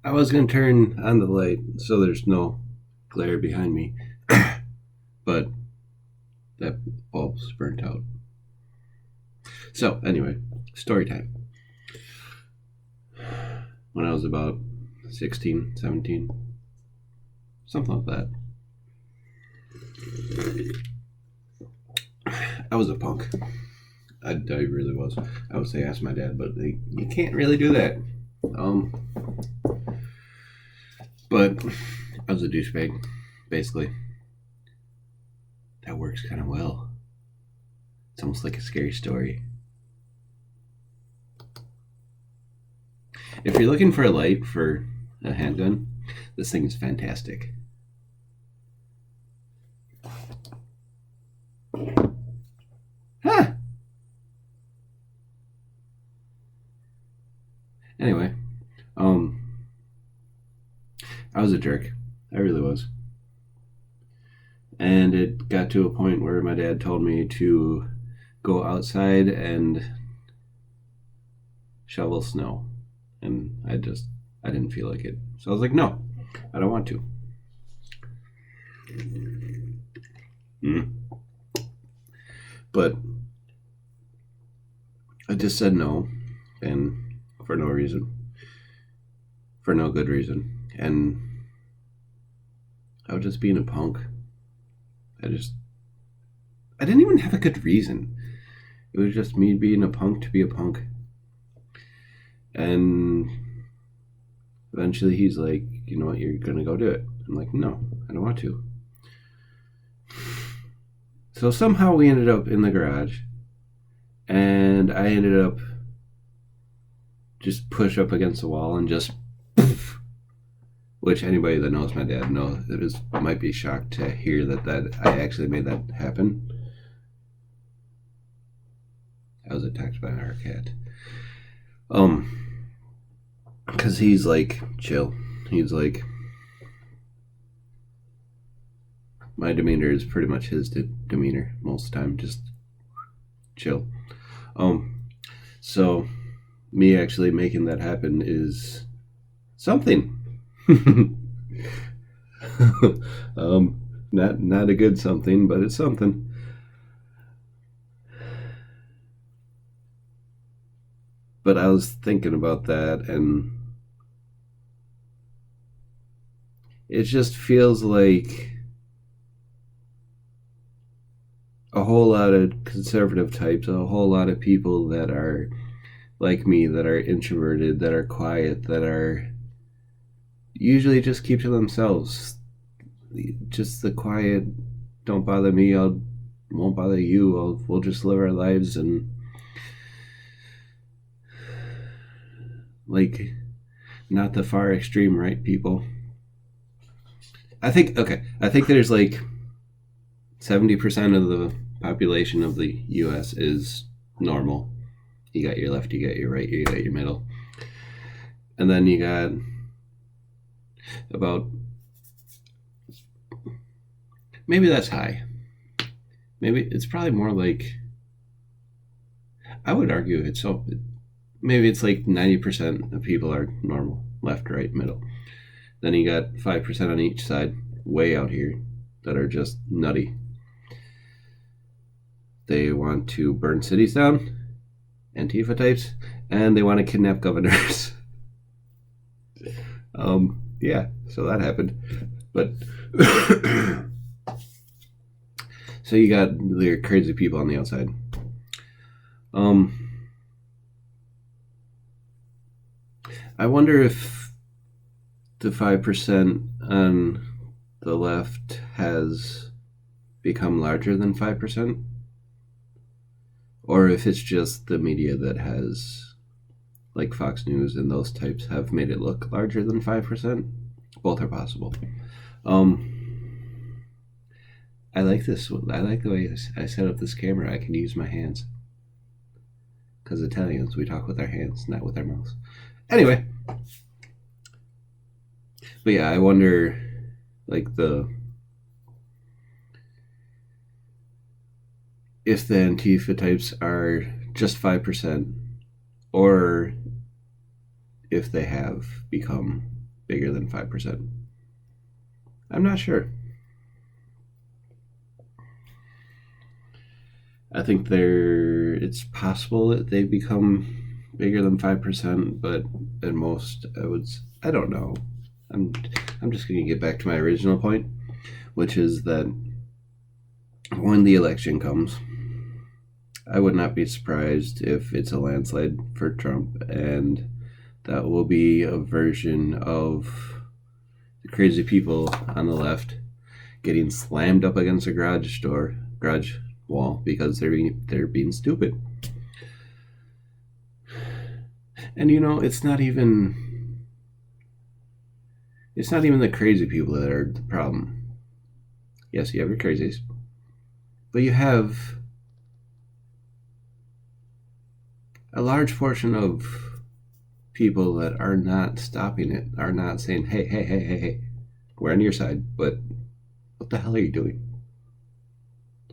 I was going to turn on the light so there's no glare behind me, but that bulb's burnt out. So, anyway, story time. When I was about 16, 17, something like that, I was a punk. I really was. I would say ask my dad, but you can't really do that. Um, but I was a douchebag, basically. That works kind of well. It's almost like a scary story. If you're looking for a light for a handgun, this thing is fantastic. Huh. Anyway, I was a jerk. I really was. And it got to a point where my dad told me to go outside and shovel snow. And I didn't feel like it. So I was like, no, I don't want to. Mm. But I just said no, and for no reason, for no good reason. And I was just being a punk. I didn't even have a good reason. It was just me being a punk to be a punk. And eventually he's like, you know what, you're going to go do it. I'm like, no, I don't want to. So somehow we ended up in the garage, and I ended up just push up against the wall and just poof, which anybody that knows my dad knows it might be shocked to hear that I actually made that happen. I was attacked by our cat. Because he's like, chill. He's like, my demeanor is pretty much his demeanor most of the time, just chill. So me actually making that happen is something. Not a good something, but it's something. But I was thinking about that, and it just feels like a whole lot of conservative types, a whole lot of people that are like me, that are introverted, that are quiet, that are usually just keep to themselves. Just the quiet, don't bother me, won't bother you, we'll just live our lives, and like, not the far extreme right people. I think there's like 70% of the population of the US is normal. You got your left, you got your right, you got your middle. And then you got about, maybe that's high. Maybe it's probably more like, I would argue maybe it's like 90% of people are normal, left, right, middle. Then you got 5% on each side, way out here, that are just nutty. They want to burn cities down, Antifa types, and they want to kidnap governors. Yeah, so that happened. But so you got the crazy people on the outside. I wonder if the 5% on the left has become larger than 5%, or if it's just the media that has, like Fox News and those types, have made it look larger than 5%. Both are possible. I like this. I like the way I set up this camera. I can use my hands. Because Italians, we talk with our hands, not with our mouths. Anyway. But yeah, I wonder, like, if the Antifa types are just 5%, or if they have become bigger than 5%? I'm not sure. I think it's possible that they become bigger than 5%, but at most, I don't know. I'm just going to get back to my original point, which is that when the election comes, I would not be surprised if it's a landslide for Trump, and that will be a version of the crazy people on the left getting slammed up against a garage wall because they're being stupid. And it's not even the crazy people that are the problem. Yes, you have your crazies, but you have a large portion of people that are not stopping it, are not saying, hey, we're on your side, but what the hell are you doing?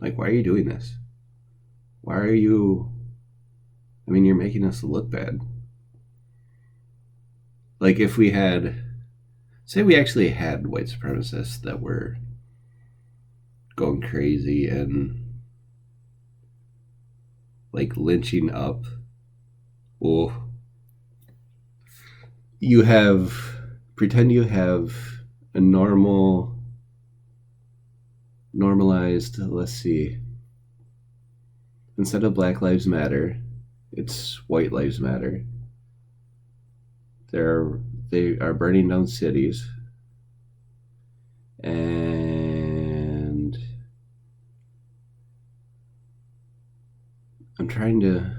Like, why are you doing this? Why are you... I mean, you're making us look bad. Like, if we had... Say we actually had white supremacists that were going crazy and, like, lynching up. Well, pretend you have a normalized, let's see, instead of Black Lives Matter, it's White Lives Matter. They are burning down cities, and I'm trying to...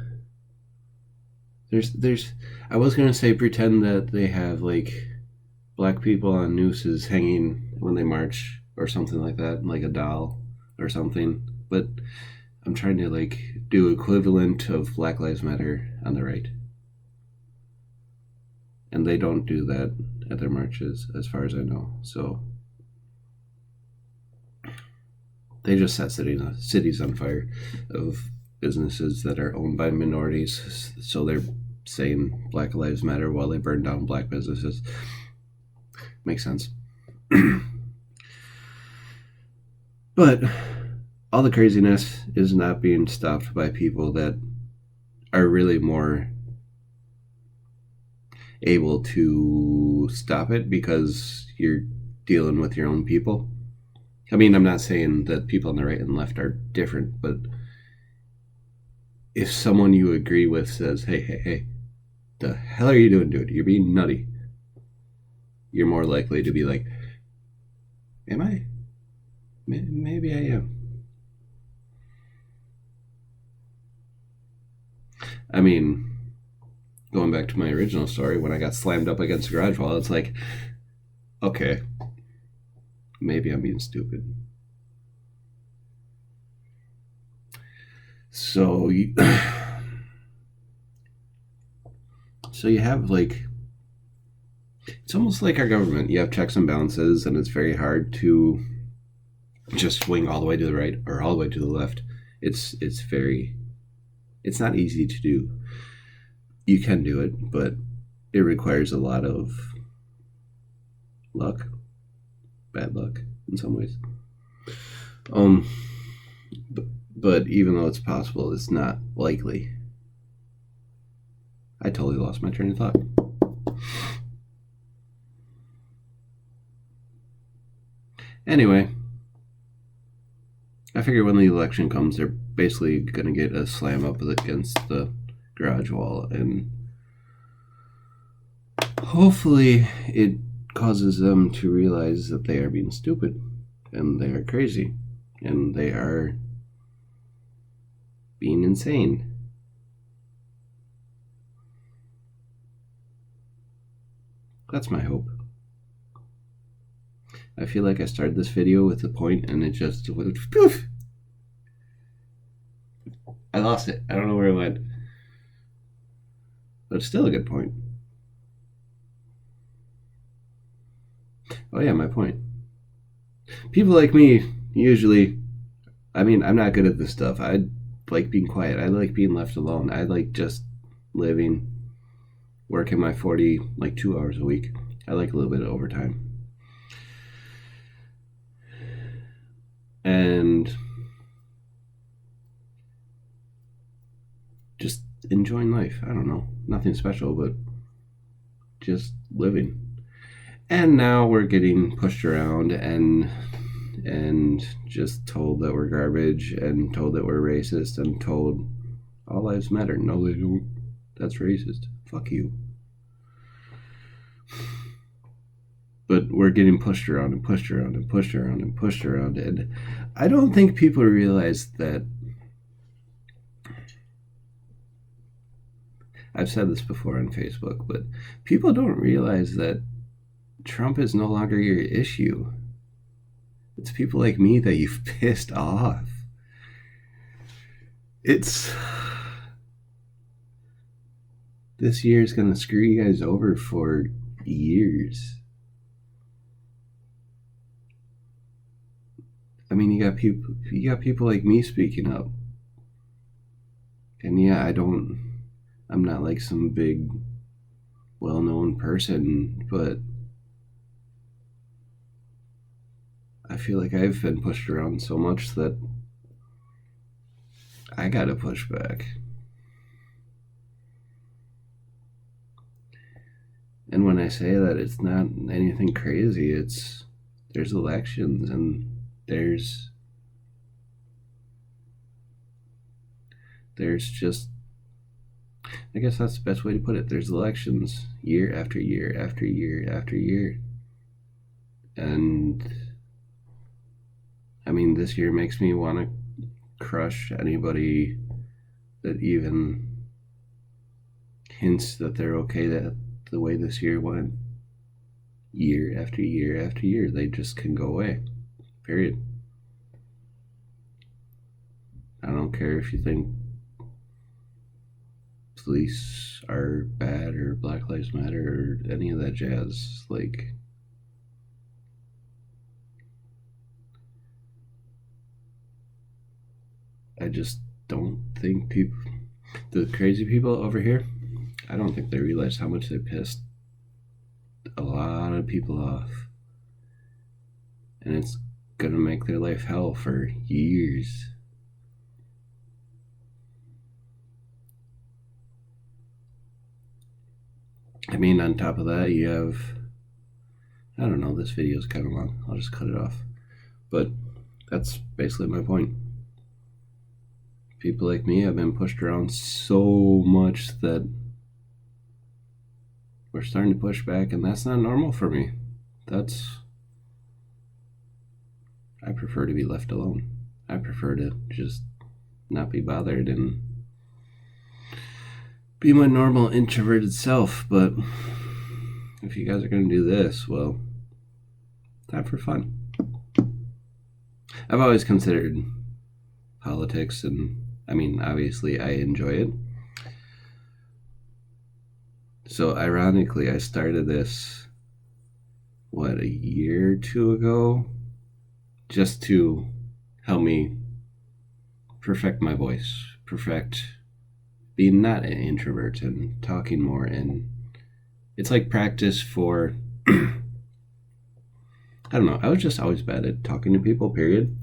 I was going to say pretend that they have, like, black people on nooses hanging when they march or something like that, like a doll or something. But I'm trying to, like, do equivalent of Black Lives Matter on the right. And they don't do that at their marches, as far as I know. So they just set cities on fire of businesses that are owned by minorities. So they're saying Black Lives Matter while they burn down black businesses. Makes sense. But all the craziness is not being stopped by people that are really more able to stop it because you're dealing with your own people. I mean, I'm not saying that people on the right and left are different, but if someone you agree with says, hey, the hell are you doing, dude? You're being nutty. You're more likely to be like, am I? Maybe I am. I mean, going back to my original story, when I got slammed up against a garage wall, it's like, okay, maybe I'm being stupid. So you have, like, it's almost like our government. You have checks and balances, and it's very hard to just swing all the way to the right or all the way to the left. It's not easy to do. You can do it, but it requires a lot of luck, bad luck in some ways. But even though it's possible, it's not likely. I totally lost my train of thought. Anyway, I figure when the election comes, they're basically going to get a slam up against the garage wall, and hopefully it causes them to realize that they are being stupid, and they are crazy, and they are being insane. That's my hope. I feel like I started this video with a point and it just went poof. I lost it. I don't know where it went. But it's still a good point. Oh yeah, my point. People like me usually, I mean, I'm not good at this stuff. I like being quiet. I like being left alone. I like just living, working my 2 hours a week. I like a little bit of overtime. And just enjoying life. I don't know. Nothing special, but just living. And now we're getting pushed around and just told that we're garbage and told that we're racist and told all lives matter. No, they don't. That's racist. Fuck you. But we're getting pushed around and pushed around and pushed around and pushed around. And I don't think people realize that. I've said this before on Facebook, but people don't realize that Trump is no longer your issue. It's people like me that you've pissed off. This year is going to screw you guys over for years. I mean, you got people like me speaking up. And yeah, I'm not like some big well-known person, but I feel like I've been pushed around so much that I gotta push back. And when I say that, it's not anything crazy. There's elections and there's just, I guess that's the best way to put it. There's elections year after year after year after year. And I mean, this year makes me want to crush anybody that even hints that they're okay that the way this year went. Year after year after year, they just can go away. Period. I don't care if you think police are bad or Black Lives Matter or any of that jazz. Like, I just don't think the crazy people over here, I don't think they realize how much they pissed a lot of people off. And it's gonna make their life hell for years. I mean, on top of that, you have, I don't know, this video is kind of long. I'll just cut it off. But that's basically my point. People like me have been pushed around so much that we're starting to push back, and that's not normal for me. I prefer to be left alone. I prefer to just not be bothered and be my normal introverted self. But if you guys are going to do this, well, time for fun. I've always considered politics, and I mean, obviously I enjoy it. So ironically, I started this, a year or two ago, just to help me perfect my voice, perfect being not an introvert and talking more. And it's like practice for, I don't know, I was just always bad at talking to people, period.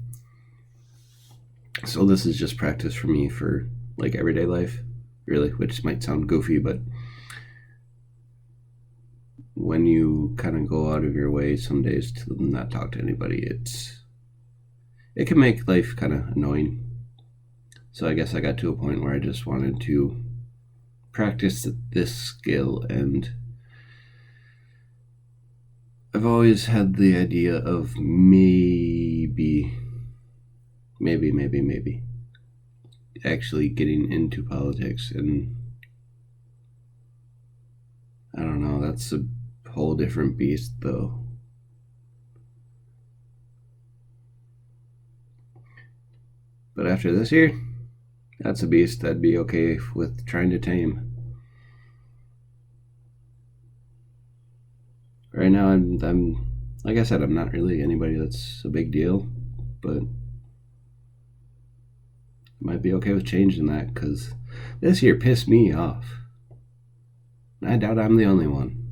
So this is just practice for me for like everyday life, really, which might sound goofy, but when you kind of go out of your way some days to not talk to anybody, it can make life kind of annoying. So I guess I got to a point where I just wanted to practice this skill, and I've always had the idea of maybe actually getting into politics. And I don't know, that's a whole different beast though. But after this year, that's a beast I'd be okay with trying to tame. Right now, I'm like I said, I'm not really anybody that's a big deal, but I might be okay with changing that, because this year pissed me off. I doubt I'm the only one.